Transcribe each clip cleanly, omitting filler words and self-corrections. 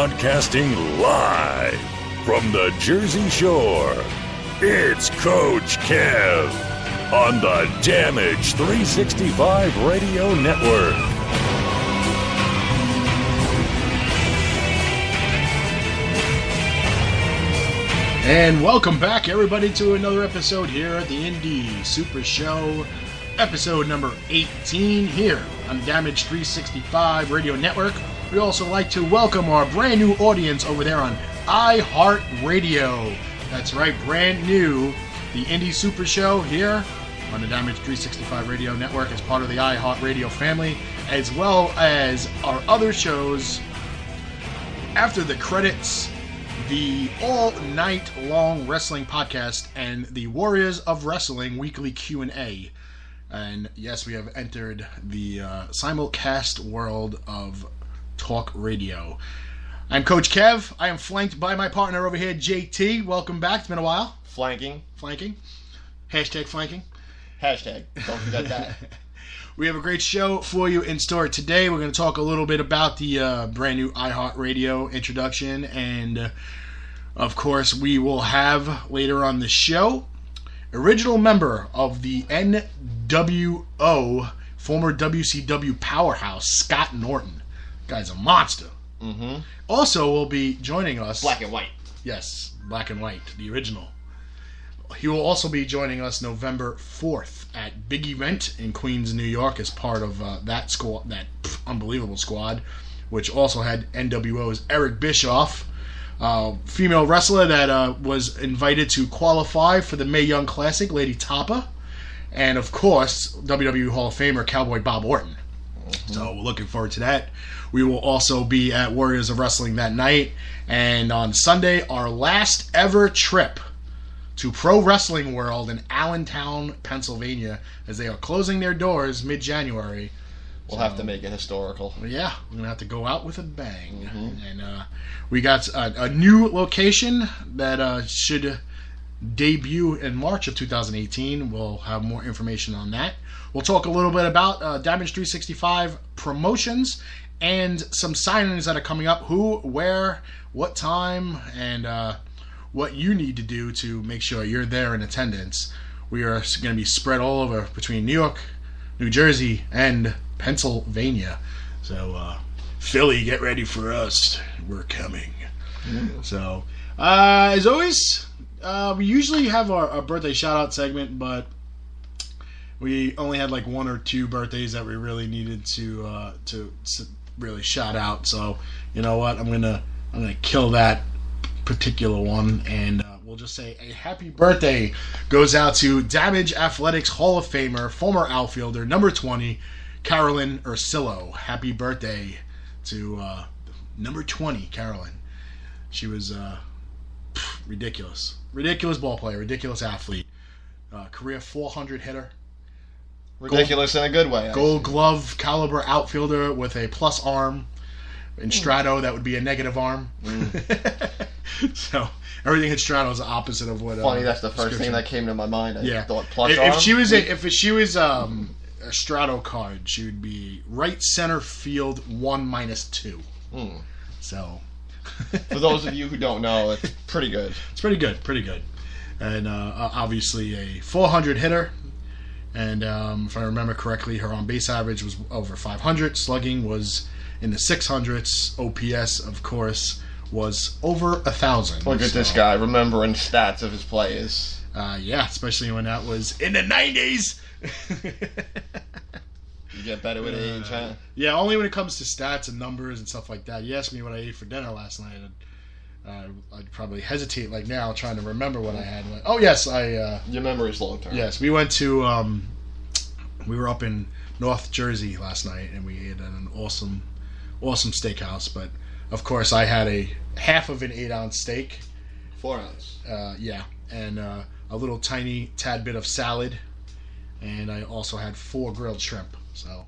Broadcasting live from the Jersey Shore, it's Coach Kev on the Damage 365 Radio Network. And welcome back, everybody, to another episode here at the Indy Supershow, episode number 18 here on Damage 365 Radio Network. We also like to welcome our brand new audience over there on iHeartRadio. That's right, brand new. The Indy Supershow here on the Damage 365 Radio Network as part of the iHeartRadio family, as well as our other shows. After the credits, the all-night-long wrestling podcast, and the Warriors of Wrestling weekly Q&A. And yes, we have entered the simulcast world of talk radio. I'm Coach Kev. I am flanked by my partner over here, JT. Welcome back. It's been a while. Flanking. Hashtag flanking. Hashtag. Don't forget that. We have a great show for you in store today. We're going to talk a little bit about the brand new iHeartRadio introduction, and of course we will have later on the show original member of the nWo, former WCW powerhouse, Scott Norton. Guy's a monster. Mm-hmm. Also will be joining us. Black and white. Yes, black and white, the original. He will also be joining us November 4th at Big Event in Queens, New York, as part of that squad, that unbelievable squad, which also had nWo's Eric Bischoff, female wrestler that was invited to qualify for the Mae Young Classic, Lady Tapa, and of course WWE Hall of Famer Cowboy Bob Orton. Mm-hmm. So we're looking forward to that. We will also be at Warriors of Wrestling that night, and on Sunday, our last ever trip to Pro Wrestling World in Allentown, Pennsylvania, as they are closing their doors mid-January. We'll have to make it historical. Yeah, we're going to have to go out with a bang. Mm-hmm. And we got a new location that should debut in March of 2018. We'll have more information on that. We'll talk a little bit about Damage 365 promotions and some signings that are coming up. Who, where, what time, and what you need to do to make sure you're there in attendance. We are going to be spread all over between New York, New Jersey, and Pennsylvania. So, Philly, get ready for us. We're coming. Mm. So, as always, we usually have our birthday shout-out segment, but we only had like one or two birthdays that we really needed to really shout out. So, you know what? I'm gonna kill that particular one, and we'll just say a happy birthday goes out to Damage Athletics Hall of Famer, former outfielder, number 20, Carolyn Ursillo. Happy birthday to number 20, Carolyn. She was ridiculous ball player, ridiculous athlete, career 400 hitter. Ridiculous in a good way. Gold glove caliber outfielder with a plus arm. In Strato, that would be a negative arm. Mm. So everything in Strato is the opposite of what. Funny, that's the first thing that came to my mind. I thought plus arm. If she was a Strato card, she would be right center field 1-2. Mm. So, for those of you who don't know, it's pretty good. It's pretty good. And obviously a 400 hitter. And if I remember correctly, her on-base average was over 500. Slugging was in the 600s. OPS, of course, was over 1,000. Look at this guy remembering stats of his players. Yeah, especially when that was in the 90s. You get better with age, huh? Yeah, only when it comes to stats and numbers and stuff like that. You asked me what I ate for dinner last night, and I'd probably hesitate like now trying to remember what I had. Oh, yes, your memory's long term. Yes, we went to... we were up in North Jersey last night, and we ate at an awesome steakhouse. But, of course, I had a half of an 8-ounce steak. 4 ounce. Yeah, and a little tiny tad bit of salad. And I also had 4 grilled shrimp, so...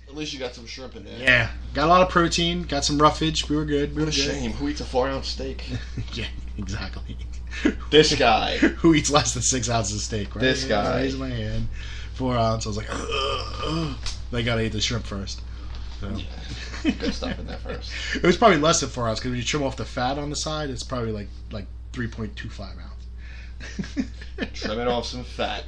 At least you got some shrimp in there. Yeah. Got a lot of protein, got some roughage. We were good. What a shame. Who eats a 4-ounce steak? Yeah, exactly. This guy. Who eats less than 6 ounces of steak, right? This guy. I raised my hand. 4 ounce. I was like, ugh. I gotta eat the shrimp first. So. Good stuff in there first. It was probably less than 4 ounces because when you trim off the fat on the side, it's probably like 3.25 ounces. Trimming off some fat.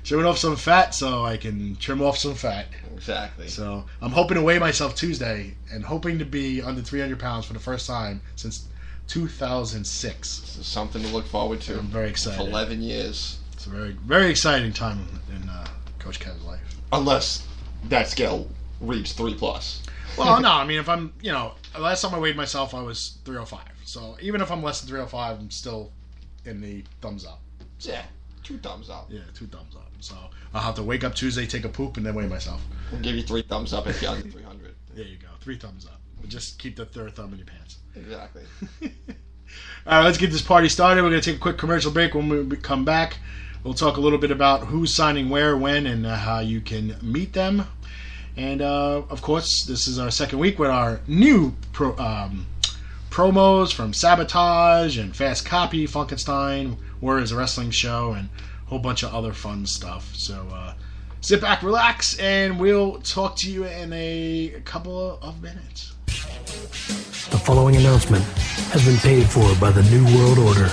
Trimming off some fat so I can trim off some fat. Exactly. So I'm hoping to weigh myself Tuesday and hoping to be under 300 pounds for the first time since 2006. This is something to look forward to. I'm very excited. For 11 years. It's a very, very exciting time in Coach Kev's life. Unless that scale reads 3+. Well, no, I mean, if I'm, last time I weighed myself, I was 305. So even if I'm less than 305, I'm still in the thumbs up. So, yeah, 2 thumbs up. Yeah, 2 thumbs up. So I'll have to wake up Tuesday, take a poop, and then weigh myself. I'll give you 3 thumbs up if you're under 300. There you go, 3 thumbs up. But just keep the third thumb in your pants. Exactly. All right, let's get this party started. We're going to take a quick commercial break. When we come back, we'll talk a little bit about who's signing where, when, and how you can meet them. And, of course, this is our second week with our new promos from Sabotage and Fast Copy, Funkenstein, Warriors Wrestling Show, and a whole bunch of other fun stuff. So sit back, relax, and we'll talk to you in a couple of minutes. The following announcement has been paid for by the New World Order.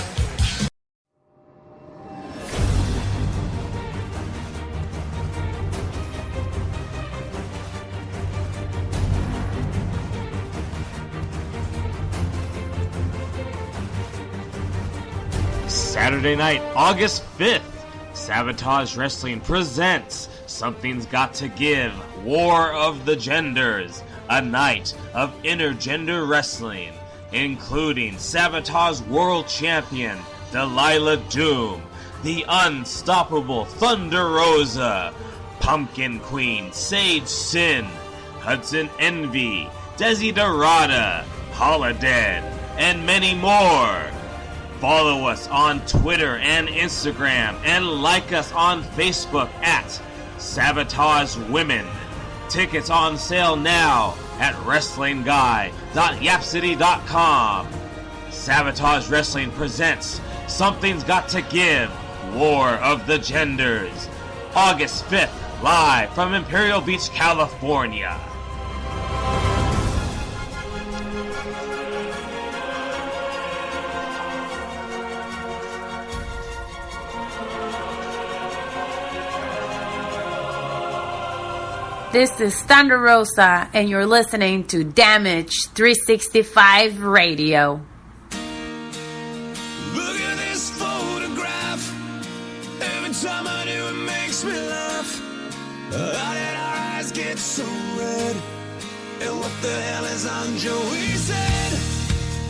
Saturday night, August 5th, Sabotage Wrestling presents Something's Got to Give, War of the Genders, a night of intergender wrestling, including Sabotage World Champion Delilah Doom, the Unstoppable Thunder Rosa, Pumpkin Queen Sage Sin, Hudson Envy, Desiderata, Holodead, and many more. Follow us on Twitter and Instagram, and like us on Facebook at Sabotage Women. Tickets on sale now at WrestlingGuy.Yapsity.com. Sabotage Wrestling presents Something's Got to Give, War of the Genders, August 5th, live from Imperial Beach, California. This is Thunder Rosa, and you're listening to Damage 365 Radio. Look at this photograph. Every time I do, it makes me laugh. How did our eyes get so red? And what the hell is on Joey's head?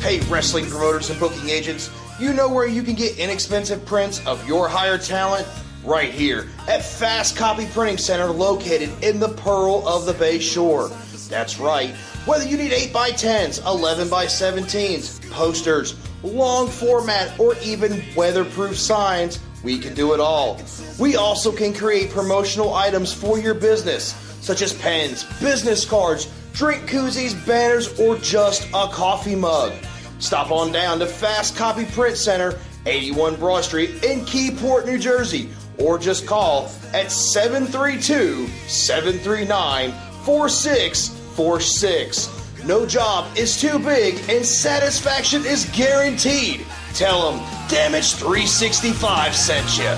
Hey, wrestling promoters and booking agents, you know where you can get inexpensive prints of your hired talent? Right here at Fast Copy Printing Center, located in the Pearl of the Bay Shore. That's right. Whether you need 8x10s, 11x17s, posters, long format, or even weatherproof signs, we can do it all. We also can create promotional items for your business, such as pens, business cards, drink koozies, banners, or just a coffee mug. Stop on down to Fast Copy Print Center, 81 Broad Street in Keyport, New Jersey, or just call at 732-739-4646. No job is too big and satisfaction is guaranteed. Tell them Damage 365 sent you.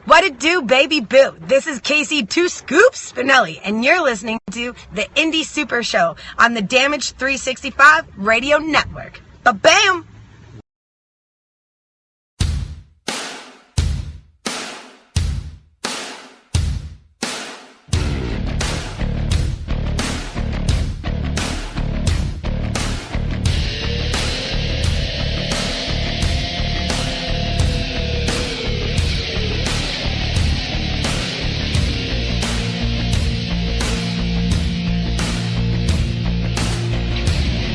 What it do, baby boo? This is Casey Two Scoops Spinelli, and you're listening to the Indy Super Show on the Damage 365 Radio Network. Ba-bam!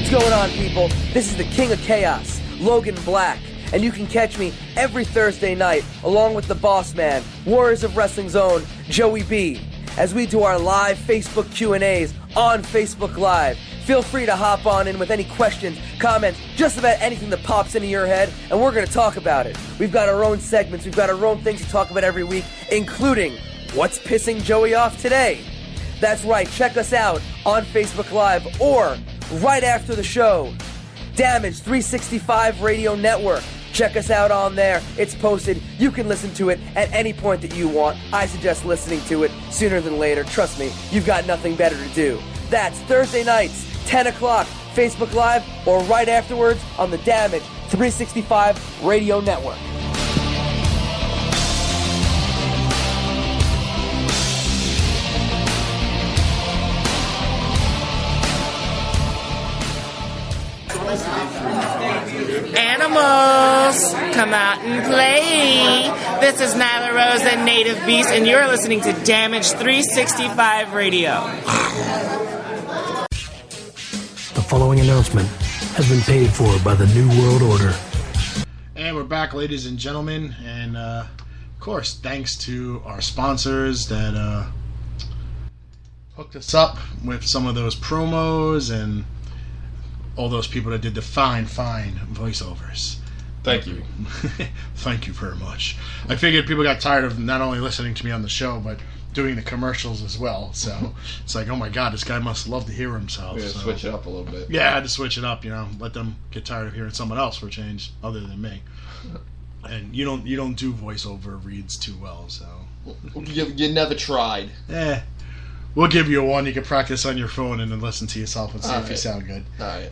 What's going on, people? This is the King of Chaos, Logan Black, and you can catch me every Thursday night along with the boss man, Warriors of Wrestling's own Joey B, as we do our live Facebook Q&As on Facebook Live. Feel free to hop on in with any questions, comments, just about anything that pops into your head, and we're going to talk about it. We've got our own segments, we've got our own things to talk about every week, including what's pissing Joey off today. That's right, check us out on Facebook Live or right after the show. Damage 365 Radio Network. Check us out on there. It's posted. You can listen to it at any point that you want. I suggest listening to it sooner than later. Trust me, you've got nothing better to do. That's Thursday nights, 10 o'clock, Facebook Live, or right afterwards on the Damage 365 Radio Network. Animals, come out and play. This is nWo's and Native Beast, and you're listening to Damage 365 Radio. The following announcement has been paid for by the New World Order. And we're back, ladies and gentlemen, and of course, thanks to our sponsors that hooked us up with some of those promos and all those people that did the fine voiceovers. Thank you. Thank you very much. I figured people got tired of not only listening to me on the show, but doing the commercials as well. So it's like, oh my God, this guy must love to hear himself. Yeah, so switch it up a little bit. Yeah, I had to switch it up, let them get tired of hearing someone else for a change, other than me. And you don't do voiceover reads too well, so. You never tried. We'll give you one you can practice on your phone and then listen to yourself and see if you sound good. All right.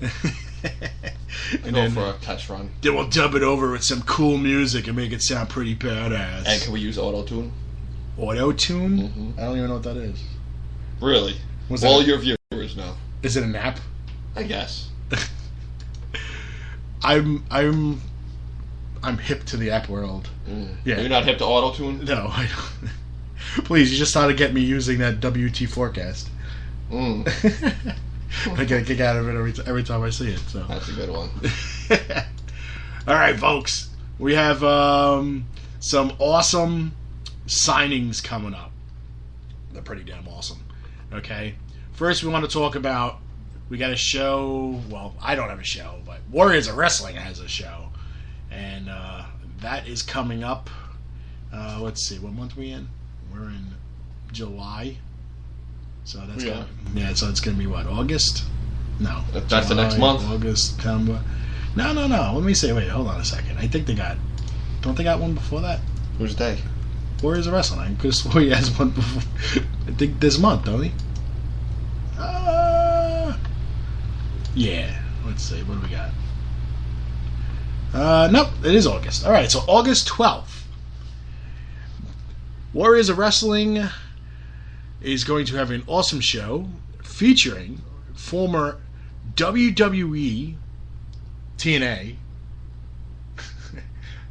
And go then for a test run. Then we'll dub it over with some cool music and make it sound pretty badass. And can we use auto-tune? Auto-tune? Mm-hmm. I don't even know what that is. Really? All your viewers know. Is it an app? I guess. I'm hip to the app world. Yeah. You're not hip to auto-tune? No, I don't. Please, you just thought to get me using that WT forecast. I get a kick out of it every time I see it. So that's a good one. All right, folks. We have some awesome signings coming up. They're pretty damn awesome. Okay. First, we want to talk about, we got a show. Well, I don't have a show, but Warriors of Wrestling has a show. And that is coming up. Let's see, what month are we in? We're in July. So that's so it's going to be what, August? No. That's July, the next month? August, September. No. Let me see. Wait, hold on a second. I think don't they got one before that? Who's they? Warriors of Wrestling. Because he has one before. I think this month, don't he? Yeah. Let's see. What do we got? Nope. It is August. All right. So August 12th. Warriors of Wrestling is going to have an awesome show featuring former WWE, TNA,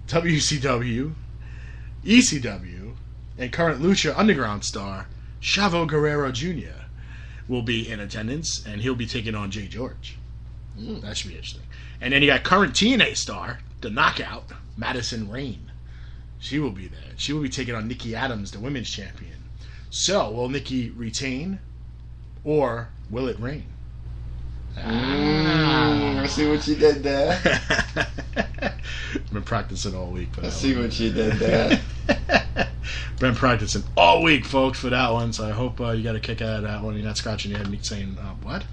WCW, ECW, and current Lucha Underground star Chavo Guerrero Jr. will be in attendance, and he'll be taking on Jay George. That should be interesting. And then you got current TNA star, the Knockout, Madison Rayne. She will be there. She will be taking on Nikki Adams, the women's champion. So, will Nikki retain, or will it reign? I see what you did there. I've been practicing all week. I see what you did there. Been practicing all week, folks, for that one. So I hope you got a kick out of that one. You're not scratching your head and saying, what?